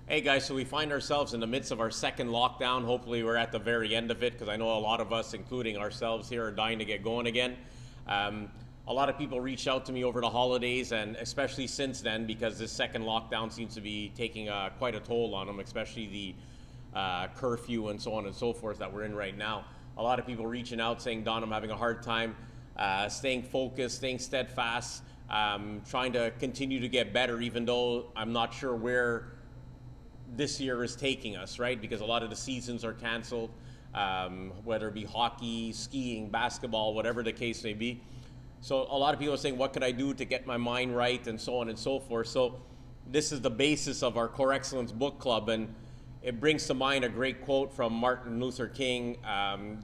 Hey guys, so we find ourselves in the midst of our second lockdown. Hopefully, we're at the very end of it because I know a lot of us, including ourselves here, are dying to get going again. A lot of people reached out to me over the holidays, and especially since then, because this second lockdown seems to be taking quite a toll on them, especially the curfew and so on and so forth that we're in right now. A lot of people reaching out saying, Don, I'm having a hard time staying focused, staying steadfast, trying to continue to get better, even though I'm not sure where this year is taking us, right? Because a lot of the seasons are canceled, whether it be hockey, skiing, basketball, whatever the case may be. So a lot of people are saying, what could I do to get my mind right, and so on and so forth. So this is the basis of our Core Excellence Book Club, and it brings to mind a great quote from Martin Luther King.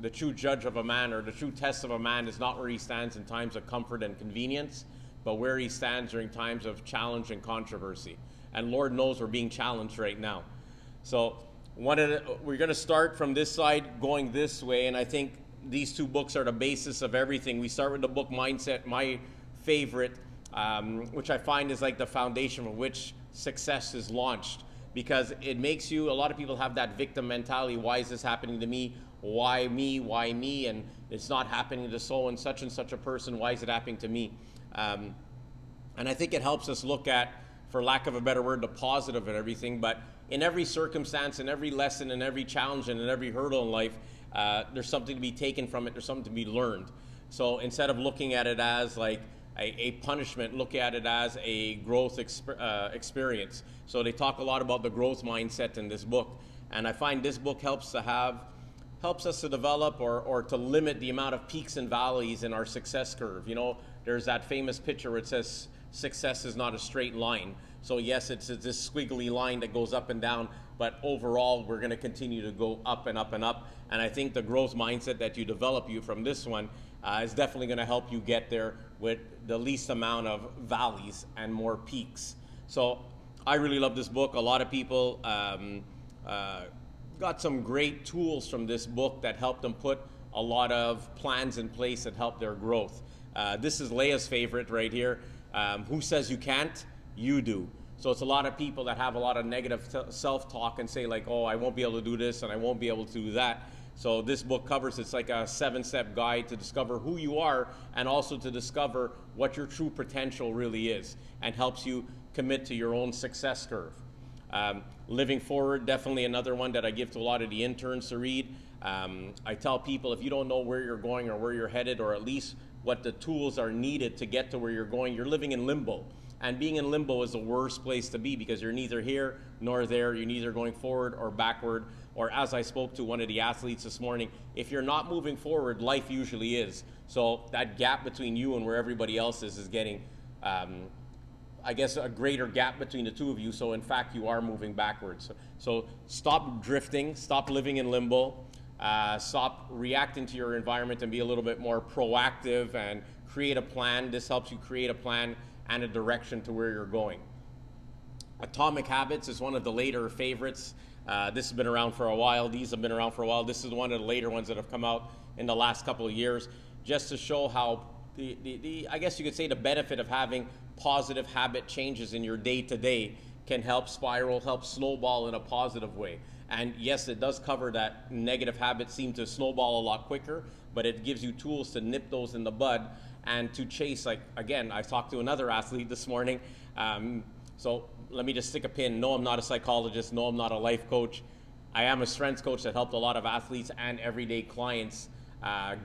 The true judge of a man, or the true test of a man, is not where he stands in times of comfort and convenience, but where he stands during times of challenge and controversy. And Lord knows we're being challenged right now. So we're going to start from this side going this way, and I think these two books are the basis of everything. We start with the book Mindset, my favorite, which I find is like the foundation from which success is launched, because it makes you, a lot of people have that victim mentality. Why is this happening to me? Why me? Why me? And it's not happening to so and such a person. Why is it happening to me? And I think it helps us look at, for lack of a better word, the positive and everything. But in every circumstance, in every lesson, in every challenge, and in every hurdle in life, there's something to be taken from it. There's something to be learned. So instead of looking at it as like a punishment, look at it as a growth experience. So they talk a lot about the growth mindset in this book. And I find this book helps us to develop or to limit the amount of peaks and valleys in our success curve. You know, there's that famous picture where it says, success is not a straight line. So yes, it's this squiggly line that goes up and down, but overall we're going to continue to go up and up and up. And I think the growth mindset that you develop from this one is definitely going to help you get there with the least amount of valleys and more peaks. So I really love this book. A lot of people got some great tools from this book that helped them put a lot of plans in place that help their growth. This is Leia's favorite right here. Who says you can't? You do. So it's a lot of people that have a lot of negative self-talk and say like, oh, I won't be able to do this and I won't be able to do that. So this book covers, it's like a 7-step guide to discover who you are and also to discover what your true potential really is, and helps you commit to your own success curve. Living Forward, definitely another one that I give to a lot of the interns to read. I tell people, if you don't know where you're going or where you're headed, or at least what the tools are needed to get to where you're going, you're living in limbo. And being in limbo is the worst place to be, because you're neither here nor there. You're neither going forward or backward. Or as I spoke to one of the athletes this morning, if you're not moving forward, life usually is. So that gap between you and where everybody else is getting, I guess, a greater gap between the two of you. So in fact, you are moving backwards. So stop drifting, stop living in limbo, stop reacting to your environment, and be a little bit more proactive and create a plan. This helps you create a plan and a direction to where you're going. Atomic Habits is one of the later favorites. This has been around for a while. These have been around for a while. This is one of the later ones that have come out in the last couple of years, just to show how I guess you could say the benefit of having positive habit changes in your day-to-day can help spiral, help snowball in a positive way. And yes, it does cover that negative habits seem to snowball a lot quicker, but it gives you tools to nip those in the bud and to chase. Like, again, I talked to another athlete this morning. So let me just stick a pin. No, I'm not a psychologist. No, I'm not a life coach. I am a strengths coach that helped a lot of athletes and everyday clients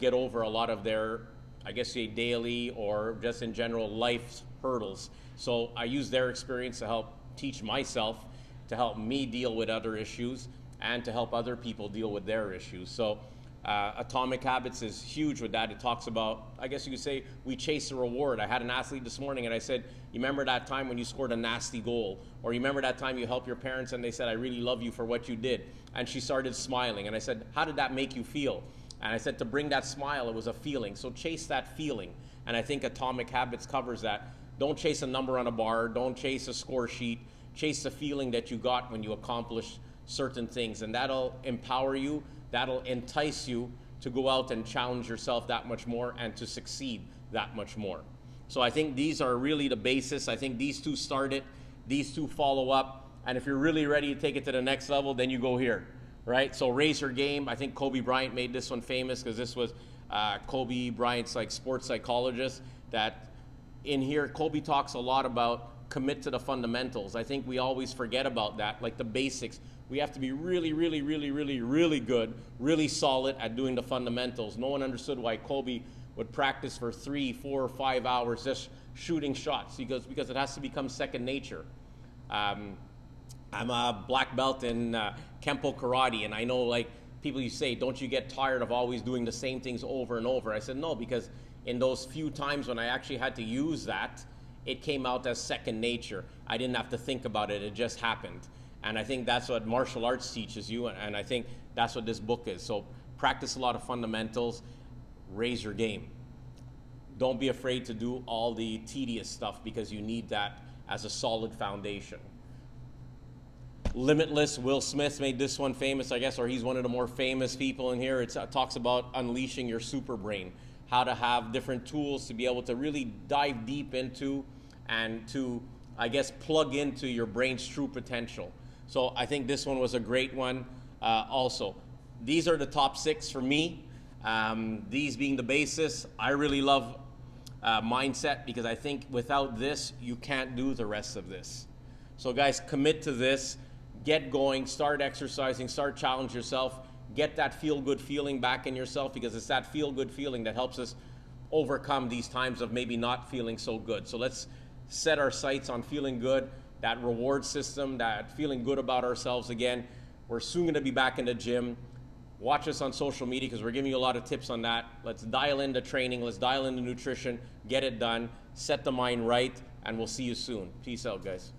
get over a lot of their, I guess, say daily or just in general life hurdles. So I use their experience to help teach myself, to help me deal with other issues, and to help other people deal with their issues. So Atomic Habits is huge with that. It talks about, I guess you could say, we chase a reward. I had an athlete this morning and I said, you remember that time when you scored a nasty goal? Or you remember that time you helped your parents and they said, I really love you for what you did? And she started smiling. And I said, how did that make you feel? And I said, to bring that smile, it was a feeling. So chase that feeling. And I think Atomic Habits covers that. Don't chase a number on a bar. Don't chase a score sheet. Chase the feeling that you got when you accomplished certain things. And that'll empower you. That'll entice you to go out and challenge yourself that much more and to succeed that much more. So I think these are really the basis. I think these two start it, these two follow up, And if you're really ready to take it to the next level, then you go here, right? So raise your game. I think Kobe Bryant made this one famous because this was Kobe Bryant's like sports psychologist. That in here, Kobe talks a lot about commit to the fundamentals. I think we always forget about that, like the basics. We have to be really, really, really, really, really good, really solid at doing the fundamentals. No one understood why Kobe would practice for 3, 4, 5 hours just shooting shots. Because it has to become second nature. I'm a black belt in Kempo Karate, and I know like people you say, don't you get tired of always doing the same things over and over? I said no, because in those few times when I actually had to use that, it came out as second nature. I didn't have to think about it, it just happened. And I think that's what martial arts teaches you, and I think that's what this book is. So practice a lot of fundamentals, raise your game. Don't be afraid to do all the tedious stuff because you need that as a solid foundation. Limitless, Will Smith made this one famous, I guess, or he's one of the more famous people in here. It talks about unleashing your super brain, how to have different tools to be able to really dive deep into and to, I guess, plug into your brain's true potential. So I think this one was a great one also. These are the top 6 for me. These being the basis. I really love mindset because I think without this, you can't do the rest of this. So guys, commit to this. Get going, start exercising, start challenge yourself, get that feel-good feeling back in yourself because it's that feel-good feeling that helps us overcome these times of maybe not feeling so good. So let's set our sights on feeling good, that reward system, that feeling good about ourselves again. We're soon going to be back in the gym. Watch us on social media because we're giving you a lot of tips on that. Let's dial into training, let's dial into nutrition, get it done, set the mind right, and we'll see you soon. Peace out, guys.